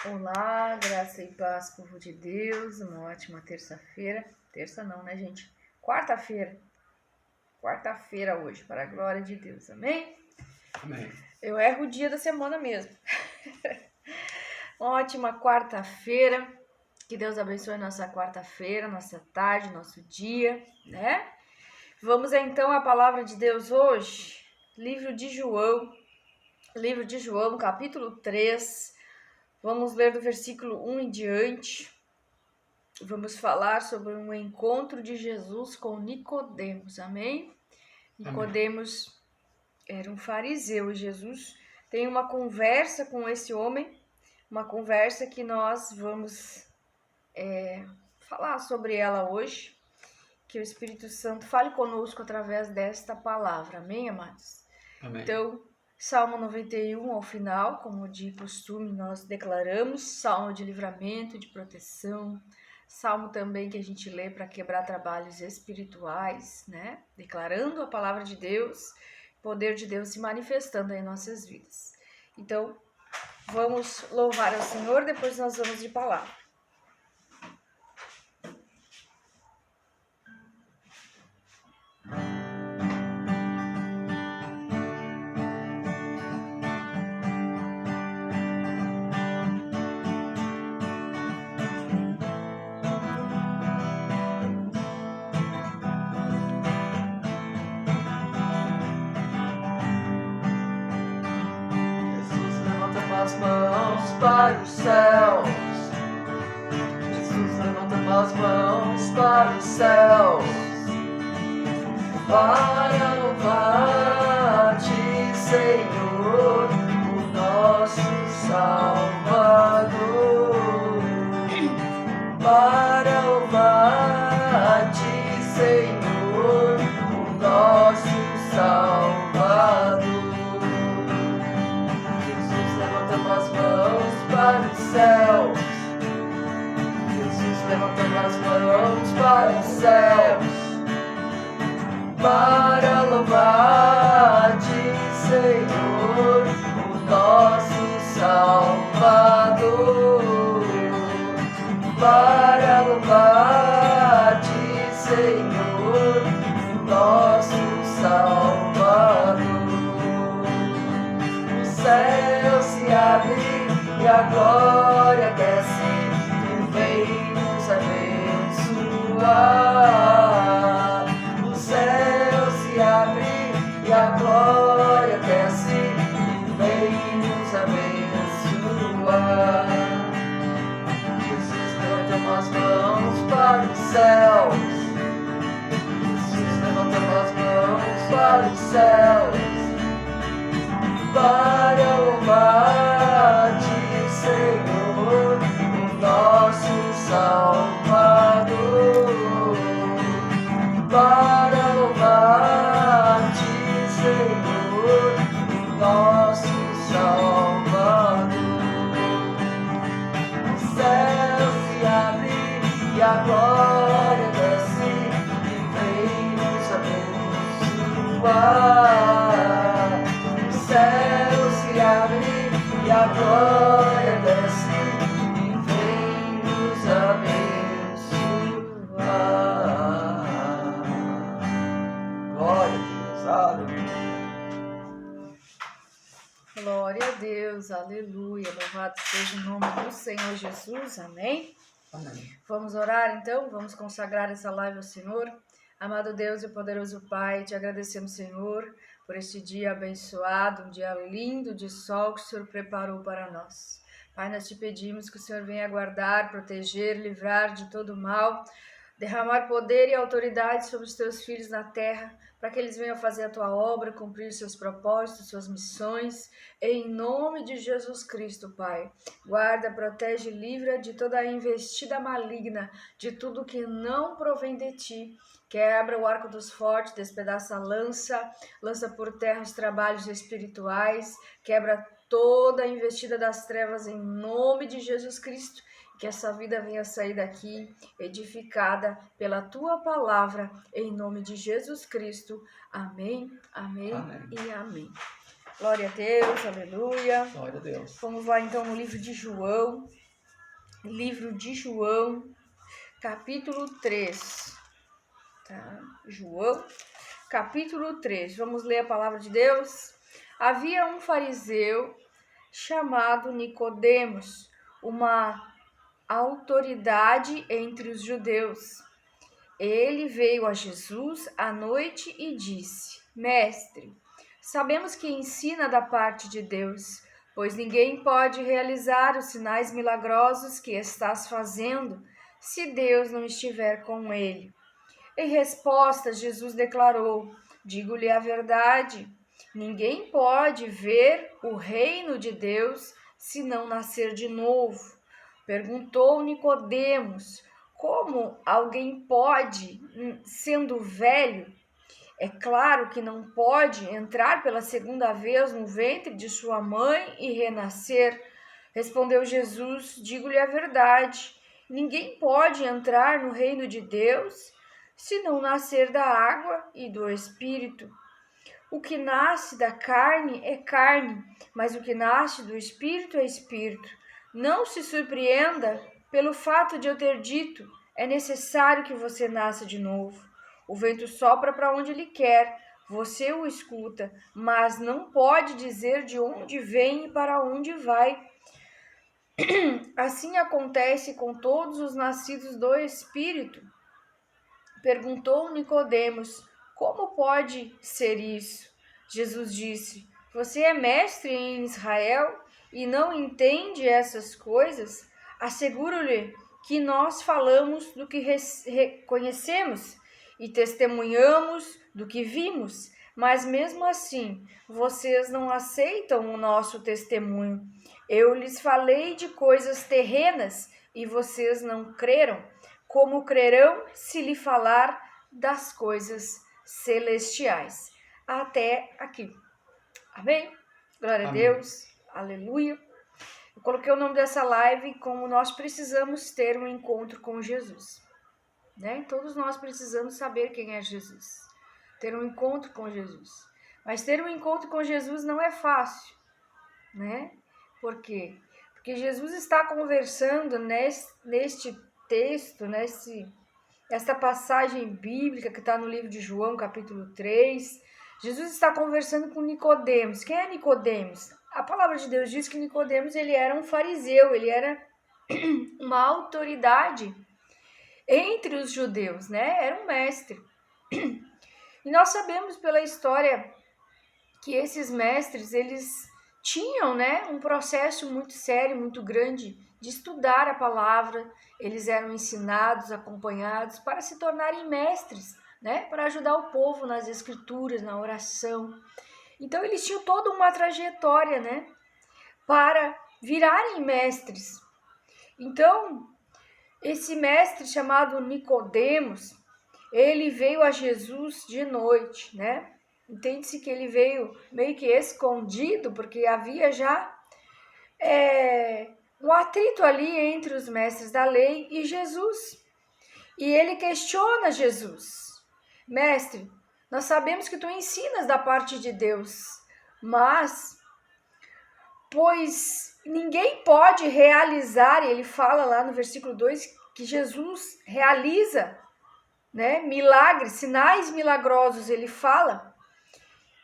Olá, graça e paz, povo de Deus, uma ótima terça-feira. Terça não, né, gente? Quarta-feira. Quarta-feira hoje, para a glória de Deus, amém? Amém. Eu erro o dia da semana mesmo. Ótima quarta-feira. Que Deus abençoe nossa quarta-feira, nossa tarde, nosso dia, né? Vamos então à palavra de Deus hoje. Livro de João, capítulo 3. Vamos ler do versículo 1 em diante. Vamos falar sobre um encontro de Jesus com Nicodemos, amém? Nicodemos era um fariseu e Jesus tem uma conversa com esse homem, uma conversa que nós vamos falar sobre ela hoje, que o Espírito Santo fale conosco através desta palavra, amém, amados? Amém. Então, Salmo 91 ao final, como de costume nós declaramos, salmo de livramento, de proteção, salmo também que a gente lê para quebrar trabalhos espirituais, né? Declarando a palavra de Deus, o poder de Deus se manifestando em nossas vidas. Então, vamos louvar ao Senhor, depois nós vamos de palavra. Jesus levanta as mãos para os céus. Jesus levanta as mãos para os céus. Para louvar-te, Senhor, o nosso Salvador. Para louvar-te, Senhor, o nosso Salvador. Jesus levanta as mãos para os céus. Jesus levanta as mãos para os céus. Para louvar-te, Senhor, o nosso Salvador. Para louvar-te, Senhor, o nosso Salvador. O céu se abre e a glória desce e vem nos abençoar. O céu se abre e a glória desce e vem nos abençoar. Jesus levanta as mãos para os céus. Jesus levanta as mãos para os céus. Para louvar-te, Senhor, o nosso Salvador. Para louvar-te, Senhor, o nosso Salvador. O céu se abre e a glória desce e vem nos abençoar. O céu se abre e a glória desce e vem nos abençoar. Glória a Deus, aleluia. Glória a Deus, aleluia, louvado seja o nome do Senhor Jesus, amém? Amém. Vamos orar então, vamos consagrar essa live ao Senhor. Amado Deus e poderoso Pai, te agradecemos, Senhor, por este dia abençoado, um dia lindo de sol que o Senhor preparou para nós. Pai, nós te pedimos que o Senhor venha guardar, proteger, livrar de todo mal, derramar poder e autoridade sobre os teus filhos na terra, para que eles venham fazer a tua obra, cumprir seus propósitos, suas missões, em nome de Jesus Cristo, Pai. Guarda, protege, livra de toda a investida maligna, de tudo que não provém de ti. Quebra o arco dos fortes, despedaça a lança por terra os trabalhos espirituais, quebra toda a investida das trevas em nome de Jesus Cristo. Que essa vida venha sair daqui edificada pela tua palavra, em nome de Jesus Cristo. Amém, amém, Amém. e amém. Glória a Deus, aleluia. Glória a Deus. Vamos lá então no livro de João. Livro de João, capítulo 3. Tá? João, capítulo 3. Vamos ler a palavra de Deus. Havia um fariseu chamado Nicodemos, uma autoridade entre os judeus. Ele veio a Jesus à noite e disse: Mestre, sabemos que ensina da parte de Deus, pois ninguém pode realizar os sinais milagrosos que estás fazendo se Deus não estiver com ele. Em resposta, Jesus declarou: Digo-lhe a verdade, ninguém pode ver o reino de Deus se não nascer de novo. Perguntou Nicodemos: Como alguém pode, sendo velho? É claro que não pode entrar pela segunda vez no ventre de sua mãe e renascer. Respondeu Jesus: Digo-lhe a verdade, ninguém pode entrar no reino de Deus se não nascer da água e do Espírito. O que nasce da carne é carne, mas o que nasce do Espírito é Espírito. Não se surpreenda pelo fato de eu ter dito: é necessário que você nasça de novo. O vento sopra para onde ele quer, você o escuta, mas não pode dizer de onde vem e para onde vai. Assim acontece com todos os nascidos do Espírito. Perguntou Nicodemos: Como pode ser isso? Jesus disse: Você é mestre em Israel e não entende essas coisas? Asseguro-lhe que nós falamos do que reconhecemos e testemunhamos do que vimos, mas mesmo assim vocês não aceitam o nosso testemunho. Eu lhes falei de coisas terrenas e vocês não creram. Como crerão se lhe falar das coisas celestiais? Até aqui. Amém? Glória a Deus. Aleluia. Eu coloquei o nome dessa live como nós precisamos ter um encontro com Jesus. Né? Todos nós precisamos saber quem é Jesus. Ter um encontro com Jesus. Mas ter um encontro com Jesus não é fácil. Né? Por quê? Porque Jesus está conversando neste texto, esta passagem bíblica que está no livro de João, capítulo 3, Jesus está conversando com Nicodemos. Quem é Nicodemos? A palavra de Deus diz que Nicodemos ele era um fariseu, ele era uma autoridade entre os judeus, né? Era um mestre. E nós sabemos pela história que esses mestres, eles tinham, né, um processo muito sério, muito grande de estudar a palavra. Eles eram ensinados, acompanhados para se tornarem mestres, né, para ajudar o povo nas escrituras, na oração. Então eles tinham toda uma trajetória, né, para virarem mestres. Então, esse mestre chamado Nicodemos, ele veio a Jesus de noite, né? Entende-se que ele veio meio que escondido, porque havia já um atrito ali entre os mestres da lei e Jesus. E ele questiona Jesus: Mestre, nós sabemos que tu ensinas da parte de Deus, mas, pois ninguém pode realizar, e ele fala lá no versículo 2 que Jesus realiza, né, milagres, sinais milagrosos, ele fala.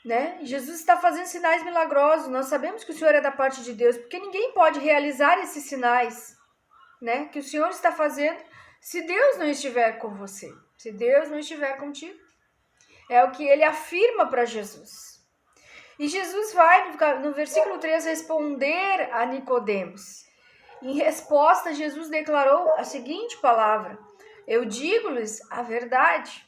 Né? Jesus está fazendo sinais milagrosos. Nós sabemos que o Senhor é da parte de Deus, porque ninguém pode realizar esses sinais, né, que o Senhor está fazendo se Deus não estiver com você, se Deus não estiver contigo. É o que ele afirma para Jesus. E Jesus vai, no versículo 3, responder a Nicodemos. Em resposta, Jesus declarou a seguinte palavra: Eu digo-lhes a verdade.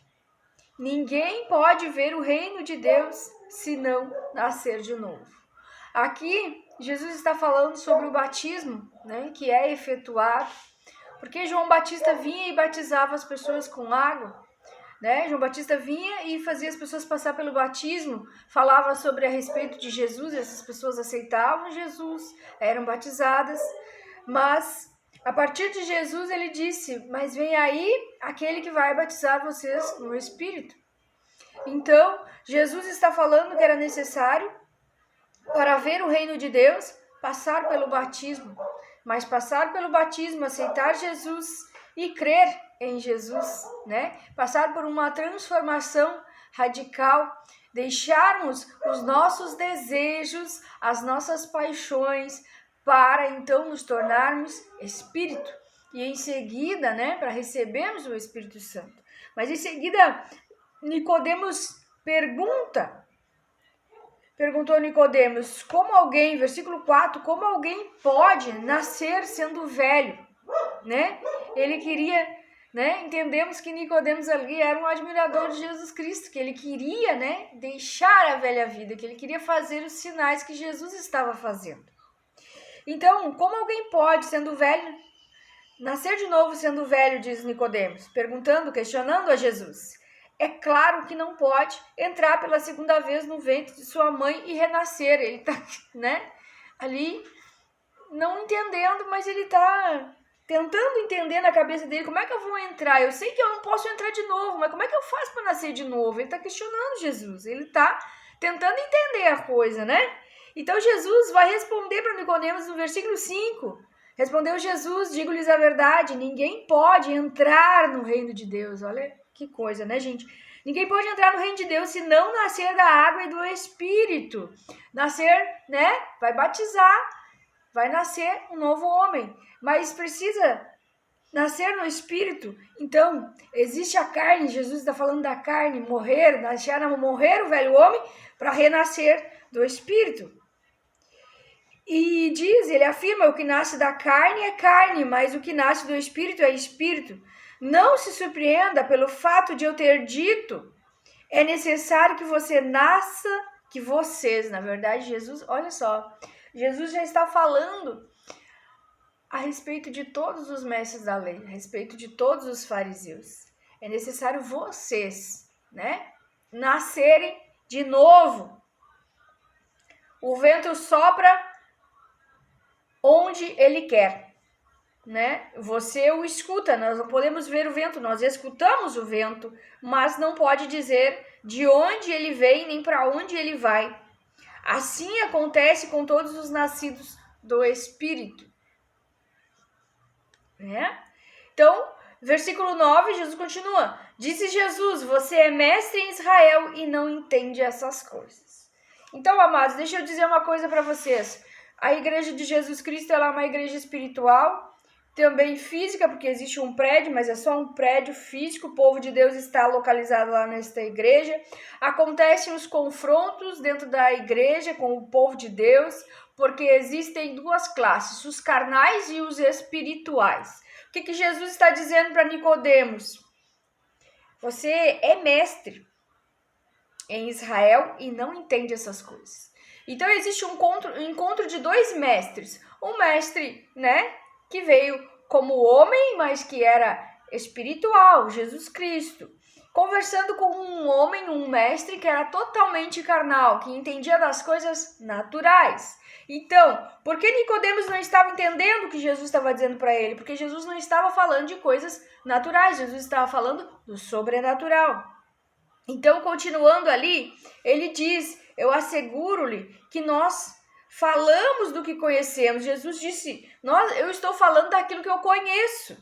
Ninguém pode ver o reino de Deus se não nascer de novo. Aqui, Jesus está falando sobre o batismo, né, que é efetuado, porque João Batista vinha e batizava as pessoas com água, né? João Batista vinha e fazia as pessoas passar pelo batismo, falava sobre a respeito de Jesus, e essas pessoas aceitavam Jesus, eram batizadas, mas a partir de Jesus ele disse: mas vem aí aquele que vai batizar vocês no Espírito. Então, Jesus está falando que era necessário Para ver o reino de Deus, passar pelo batismo. Mas passar pelo batismo, aceitar Jesus e crer em Jesus, né? Passar por uma transformação radical, deixarmos os nossos desejos, as nossas paixões, para então nos tornarmos espírito. E em seguida, né, para recebermos o Espírito Santo. Mas em seguida, Nicodemos perguntou Nicodemos, como alguém, versículo 4, como alguém pode nascer sendo velho, né? Ele queria, né? Entendemos que Nicodemos ali era um admirador de Jesus Cristo, que ele queria, né, deixar a velha vida, que ele queria fazer os sinais que Jesus estava fazendo. Então, como alguém pode, sendo velho, nascer de novo sendo velho, diz Nicodemos, perguntando, questionando a Jesus. É claro que não pode entrar pela segunda vez no ventre de sua mãe e renascer. Ele está, né, ali não entendendo, mas ele está tentando entender na cabeça dele como é que eu vou entrar. Eu sei que eu não posso entrar de novo, mas como é que eu faço para nascer de novo? Ele está questionando Jesus. Ele está tentando entender a coisa, né? Então Jesus vai responder para Nicodemos no versículo 5. Respondeu Jesus, digo-lhes a verdade, ninguém pode entrar no reino de Deus. Olha que coisa, né, gente? Ninguém pode entrar no reino de Deus se não nascer da água e do Espírito. Nascer, né? Vai batizar, vai nascer um novo homem. Mas precisa nascer no Espírito. Então, existe a carne, Jesus está falando da carne, morrer, morrer o velho homem para renascer do Espírito. E ele afirma, o que nasce da carne é carne, mas o que nasce do Espírito é Espírito. Não se surpreenda pelo fato de eu ter dito, é necessário que você nasça, que vocês, na verdade, Jesus, olha só, Jesus já está falando a respeito de todos os mestres da lei, a respeito de todos os fariseus. É necessário vocês, né, nascerem de novo. O vento sopra onde ele quer, né? Você o escuta, nós não podemos ver o vento, nós escutamos o vento, mas não pode dizer de onde ele vem nem para onde ele vai. Assim acontece com todos os nascidos do Espírito, né? Então, versículo 9, Jesus continua. Disse Jesus, você é mestre em Israel e não entende essas coisas. Então, amados, deixa eu dizer uma coisa para vocês. A igreja de Jesus Cristo ela é uma igreja espiritual, também física, porque existe um prédio, mas é só um prédio físico. O povo de Deus está localizado lá nesta igreja. Acontecem os confrontos dentro da igreja com o povo de Deus, porque existem duas classes, os carnais e os espirituais. O que Jesus está dizendo para Nicodemos? Você é mestre em Israel e não entende essas coisas. Então existe um encontro de dois mestres. Um mestre, né, que veio como homem, mas que era espiritual, Jesus Cristo. Conversando com um homem, um mestre que era totalmente carnal, que entendia das coisas naturais. Então, por que Nicodemos não estava entendendo o que Jesus estava dizendo para ele? Porque Jesus não estava falando de coisas naturais, Jesus estava falando do sobrenatural. Então, continuando ali, ele diz, eu asseguro-lhe que nós falamos do que conhecemos. Jesus disse, eu estou falando daquilo que eu conheço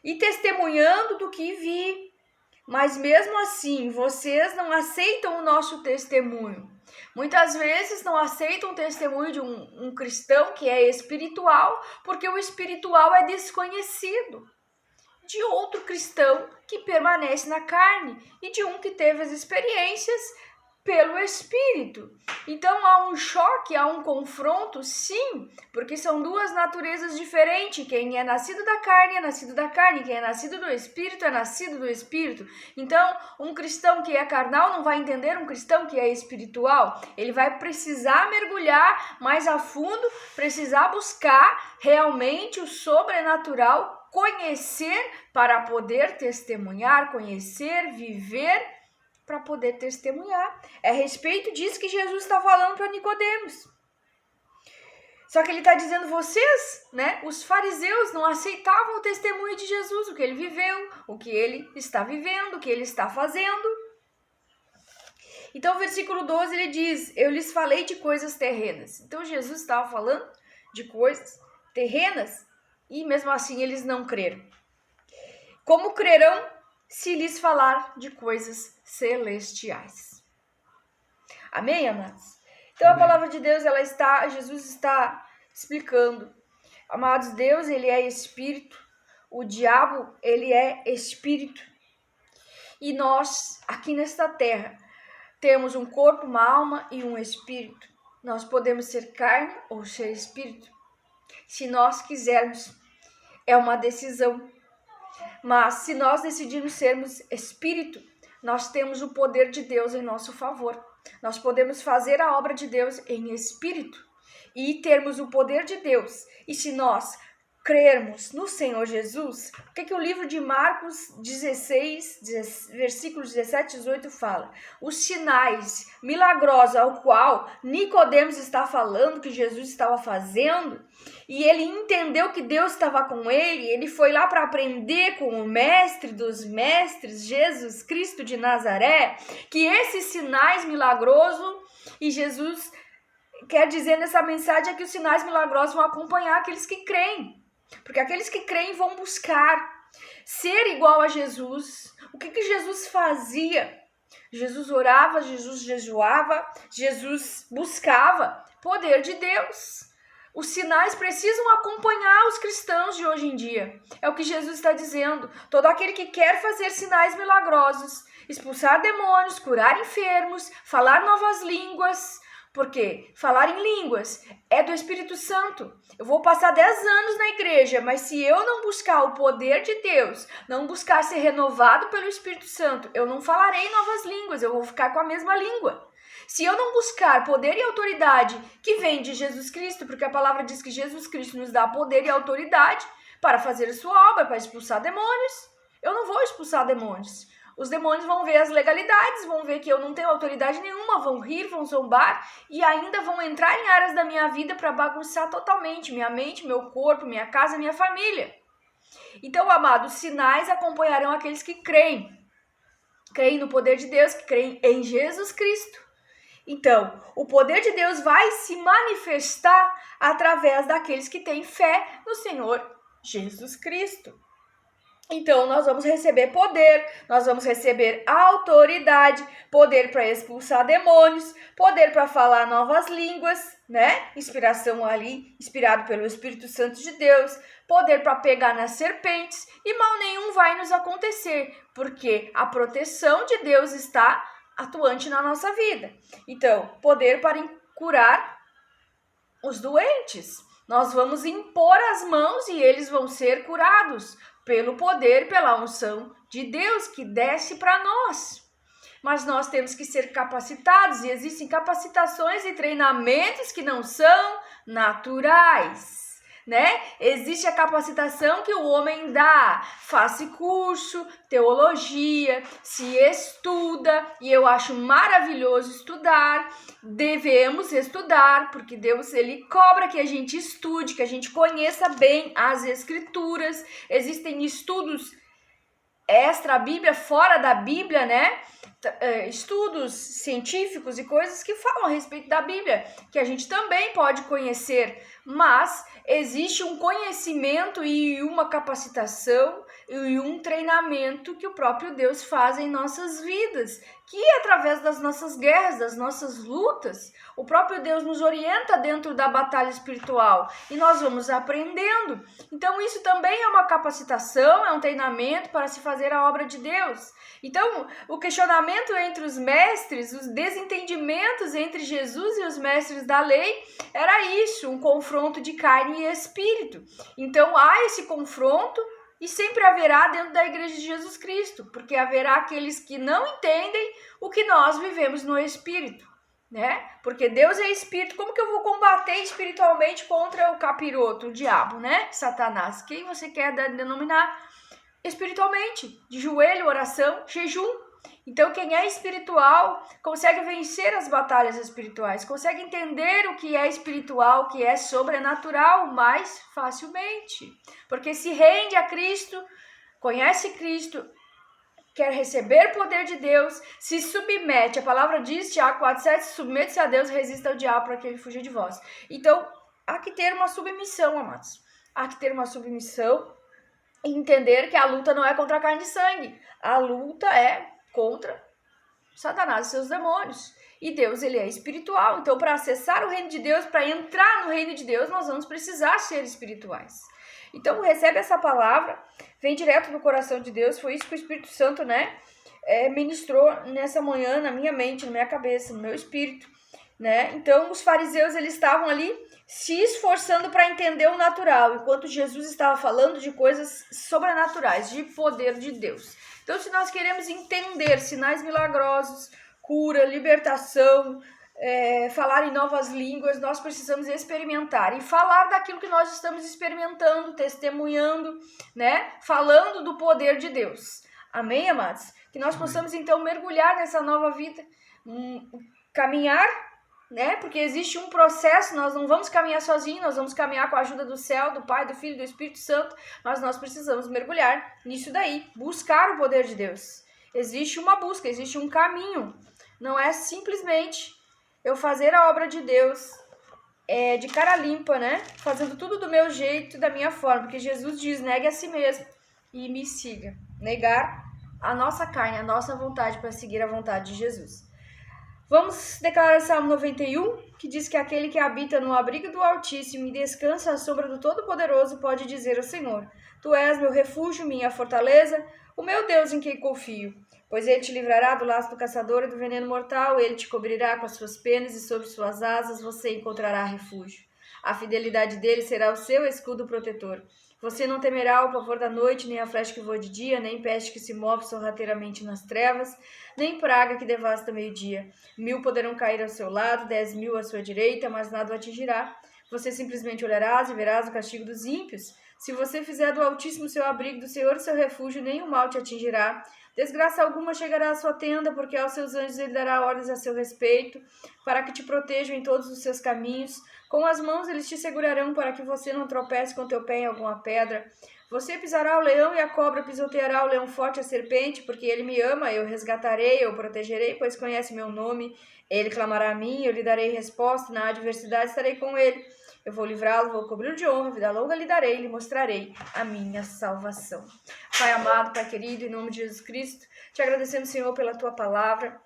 e testemunhando do que vi. Mas mesmo assim, vocês não aceitam o nosso testemunho. Muitas vezes não aceitam o testemunho de um cristão que é espiritual, porque o espiritual é desconhecido de outro cristão que permanece na carne e de um que teve as experiências pelo Espírito. Então há um choque, há um confronto, sim, porque são duas naturezas diferentes. Quem é nascido da carne é nascido da carne, quem é nascido do Espírito é nascido do Espírito. Então, um cristão que é carnal não vai entender um cristão que é espiritual. Ele vai precisar mergulhar mais a fundo, precisar buscar realmente o sobrenatural, conhecer para poder testemunhar, conhecer, viver para poder testemunhar. É a respeito disso que Jesus está falando para Nicodemos. Só que ele está dizendo, vocês, né, os fariseus não aceitavam o testemunho de Jesus, o que ele viveu, o que ele está vivendo, o que ele está fazendo. Então, o versículo 12, ele diz, eu lhes falei de coisas terrenas. Então, Jesus estava falando de coisas terrenas e mesmo assim eles não creram. Como crerão se lhes falar de coisas celestiais? Amém, amados? Então, a palavra de Deus, Jesus está explicando. Amados, Deus, ele é espírito. O diabo, ele é espírito. E nós, aqui nesta terra, temos um corpo, uma alma e um espírito. Nós podemos ser carne ou ser espírito. Se nós quisermos, é uma decisão. Mas se nós decidirmos sermos espírito, nós temos o poder de Deus em nosso favor. Nós podemos fazer a obra de Deus em espírito e termos o poder de Deus. E se nós crermos no Senhor Jesus, o que o livro de Marcos 16, versículos 17 e 18 fala? Os sinais milagrosos ao qual Nicodemos está falando, que Jesus estava fazendo, e ele entendeu que Deus estava com ele foi lá para aprender com o mestre dos mestres, Jesus Cristo de Nazaré, que esses sinais milagrosos, e Jesus quer dizer nessa mensagem é que os sinais milagrosos vão acompanhar aqueles que creem. Porque aqueles que creem vão buscar ser igual a Jesus. O que Jesus fazia? Jesus orava, Jesus jejuava, Jesus buscava poder de Deus. Os sinais precisam acompanhar os cristãos de hoje em dia. É o que Jesus está dizendo. Todo aquele que quer fazer sinais milagrosos, expulsar demônios, curar enfermos, falar novas línguas. Porque falar em línguas é do Espírito Santo. Eu vou passar 10 anos na igreja, mas se eu não buscar o poder de Deus, não buscar ser renovado pelo Espírito Santo, eu não falarei novas línguas, eu vou ficar com a mesma língua. Se eu não buscar poder e autoridade que vem de Jesus Cristo, porque a palavra diz que Jesus Cristo nos dá poder e autoridade para fazer a sua obra, para expulsar demônios, eu não vou expulsar demônios. Os demônios vão ver as legalidades, vão ver que eu não tenho autoridade nenhuma, vão rir, vão zombar e ainda vão entrar em áreas da minha vida para bagunçar totalmente minha mente, meu corpo, minha casa, minha família. Então, amados, sinais acompanharão aqueles que creem. Creem no poder de Deus, que creem em Jesus Cristo. Então, o poder de Deus vai se manifestar através daqueles que têm fé no Senhor Jesus Cristo. Então, nós vamos receber poder, nós vamos receber autoridade, poder para expulsar demônios, poder para falar novas línguas, né? Inspiração ali, inspirado pelo Espírito Santo de Deus, poder para pegar nas serpentes e mal nenhum vai nos acontecer, porque a proteção de Deus está atuante na nossa vida. Então, poder para curar os doentes. Nós vamos impor as mãos e eles vão ser curados pelo poder, pela unção de Deus que desce para nós. Mas nós temos que ser capacitados e existem capacitações e treinamentos que não são naturais, né? Existe a capacitação que o homem dá, faz curso, teologia, se estuda, e eu acho maravilhoso estudar. Devemos estudar, porque Deus ele cobra que a gente estude, que a gente conheça bem as escrituras. Existem estudos extra Bíblia, fora da Bíblia, né? Estudos científicos e coisas que falam a respeito da Bíblia, que a gente também pode conhecer, mas existe um conhecimento e uma capacitação e um treinamento que o próprio Deus faz em nossas vidas, que através das nossas guerras, das nossas lutas, o próprio Deus nos orienta dentro da batalha espiritual e nós vamos aprendendo. Então isso também é uma capacitação, é um treinamento para se fazer a obra de Deus. Então o questionamento entre os mestres, os desentendimentos entre Jesus e os mestres da lei era isso, um confronto de carne e espírito. Então há esse confronto e sempre haverá dentro da igreja de Jesus Cristo, porque haverá aqueles que não entendem o que nós vivemos no espírito, né? Porque Deus é espírito, como que eu vou combater espiritualmente contra o capiroto, o diabo, né? Satanás, quem você quer denominar espiritualmente? De joelho, oração, jejum. Então, quem é espiritual consegue vencer as batalhas espirituais, consegue entender o que é espiritual, o que é sobrenatural mais facilmente, porque se rende a Cristo, conhece Cristo, quer receber poder de Deus, se submete. A palavra diz, Tiago 4,7, submete-se a Deus, resista ao diabo para que ele fuja de vós. Então, há que ter uma submissão, amados. Há que ter uma submissão e entender que a luta não é contra a carne e sangue. A luta é contra Satanás e seus demônios. E Deus, ele é espiritual. Então, para acessar o reino de Deus, para entrar no reino de Deus, nós vamos precisar ser espirituais. Então, recebe essa palavra, vem direto do coração de Deus. Foi isso que o Espírito Santo, ministrou nessa manhã na minha mente, na minha cabeça, no meu espírito, Então, os fariseus, eles estavam ali se esforçando para entender o natural, enquanto Jesus estava falando de coisas sobrenaturais, de poder de Deus. Então, se nós queremos entender sinais milagrosos, cura, libertação, falar em novas línguas, nós precisamos experimentar e falar daquilo que nós estamos experimentando, testemunhando, falando do poder de Deus. Amém, amados? Que nós possamos, então, mergulhar nessa nova vida, caminhar, porque existe um processo, nós não vamos caminhar sozinhos, nós vamos caminhar com a ajuda do céu, do Pai, do Filho e do Espírito Santo, mas nós precisamos mergulhar nisso daí, buscar o poder de Deus. Existe uma busca, existe um caminho, não é simplesmente eu fazer a obra de Deus de cara limpa, fazendo tudo do meu jeito, da minha forma, porque Jesus diz, negue a si mesmo e me siga, negar a nossa carne, a nossa vontade para seguir a vontade de Jesus. Vamos declarar Salmo 91, que diz que aquele que habita no abrigo do Altíssimo e descansa à sombra do Todo-Poderoso pode dizer ao Senhor, Tu és meu refúgio, minha fortaleza, o meu Deus em quem confio. Pois ele te livrará do laço do caçador e do veneno mortal, ele te cobrirá com as suas penas e sob suas asas você encontrará refúgio. A fidelidade dele será o seu escudo protetor. Você não temerá o pavor da noite, nem a flecha que voa de dia, nem peste que se move sorrateiramente nas trevas, nem praga que devasta meio-dia. 1000 poderão cair ao seu lado, 10.000 à sua direita, mas nada o atingirá. Você simplesmente olharás e verás o castigo dos ímpios. Se você fizer do Altíssimo seu abrigo, do Senhor seu refúgio, nenhum mal te atingirá. Desgraça alguma chegará à sua tenda, porque aos seus anjos ele dará ordens a seu respeito, para que te protejam em todos os seus caminhos. Com as mãos eles te segurarão, para que você não tropece com teu pé em alguma pedra. Você pisará o leão e a cobra, pisoteará o leão forte e a serpente, porque ele me ama, eu resgatarei, eu o protegerei, pois conhece meu nome. Ele clamará a mim, eu lhe darei resposta, na adversidade estarei com ele. Eu vou livrá-lo, vou cobri-lo de honra, vida longa lhe darei, lhe mostrarei a minha salvação. Pai amado, Pai querido, em nome de Jesus Cristo, te agradecemos, Senhor, pela tua palavra,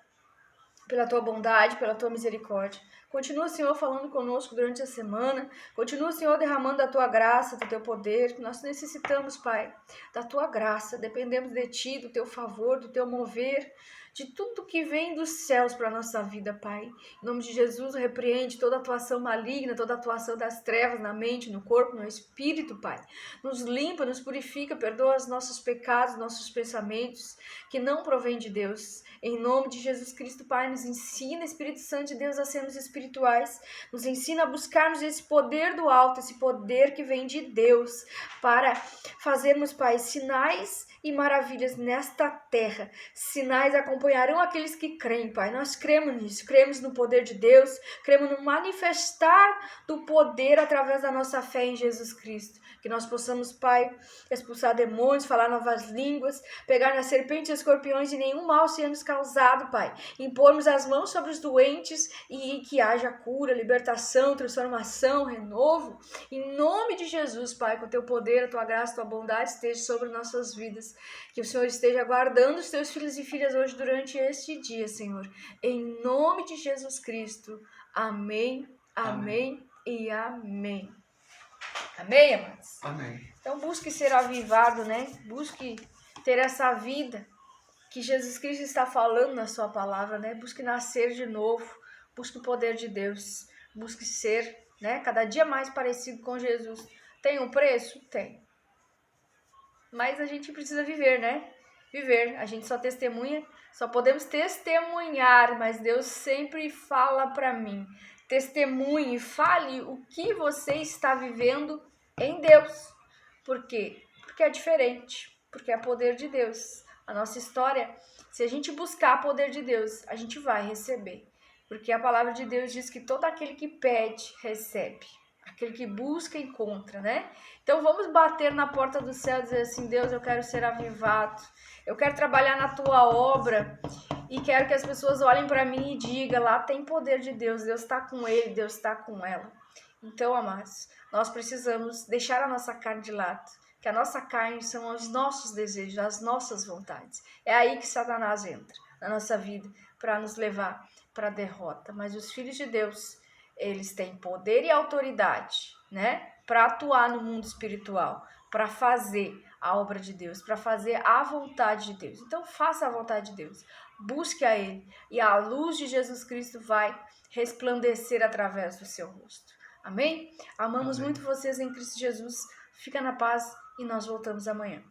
pela tua bondade, pela tua misericórdia. Continua, Senhor, falando conosco durante a semana. Continua, Senhor, derramando da tua graça, do teu poder. Nós necessitamos, Pai, da tua graça. Dependemos de ti, do teu favor, do teu mover, de tudo que vem dos céus para a nossa vida, Pai. Em nome de Jesus, repreende toda atuação maligna, toda atuação das trevas na mente, no corpo, no espírito, Pai. Nos limpa, nos purifica, perdoa os nossos pecados, nossos pensamentos que não provêm de Deus. Em nome de Jesus Cristo, Pai, nos ensina, Espírito Santo de Deus, a sermos espirituais. Nos ensina a buscarmos esse poder do alto, esse poder que vem de Deus, para fazermos, Pai, sinais e maravilhas nesta terra. Sinais acompanharão aqueles que creem, Pai. Nós cremos nisso, cremos no poder de Deus, cremos no manifestar do poder através da nossa fé em Jesus Cristo. Que nós possamos, Pai, expulsar demônios, falar novas línguas, pegar nas serpentes e escorpiões e nenhum mal seja nos causado, Pai. Impormos as mãos sobre os doentes e que haja cura, libertação, transformação, renovo. Em nome de Jesus, Pai, com o teu poder, a tua graça, a tua bondade esteja sobre nossas vidas. Que o Senhor esteja guardando os teus filhos e filhas hoje durante este dia, Senhor. Em nome de Jesus Cristo. Amém, amém e amém. Amém, amados? Amém. Então busque ser avivado, Busque ter essa vida que Jesus Cristo está falando na sua palavra, Busque nascer de novo. Busque o poder de Deus. Busque ser, cada dia mais parecido com Jesus. Tem um preço? Tem. Mas a gente precisa viver, Viver. A gente só testemunha, só podemos testemunhar, mas Deus sempre fala para mim. Testemunhe, fale o que você está vivendo em Deus. Por quê? Porque é diferente, porque é poder de Deus. A nossa história, se a gente buscar poder de Deus, a gente vai receber. Porque a palavra de Deus diz que todo aquele que pede, recebe. Aquele que busca, encontra, né? Então vamos bater na porta do céu e dizer assim: Deus, eu quero ser avivado. Eu quero trabalhar na tua obra e quero que as pessoas olhem para mim e digam: lá tem poder de Deus, Deus está com ele, Deus está com ela. Então, amados, nós precisamos deixar a nossa carne de lado, que a nossa carne são os nossos desejos, as nossas vontades. É aí que Satanás entra na nossa vida para nos levar para a derrota. Mas os filhos de Deus, eles têm poder e autoridade, né, para atuar no mundo espiritual, para fazer a obra de Deus, para fazer a vontade de Deus. Então, faça a vontade de Deus, busque a Ele, e a luz de Jesus Cristo vai resplandecer através do seu rosto. Amém? Amamos muito vocês em Cristo Jesus. Fica na paz e nós voltamos amanhã.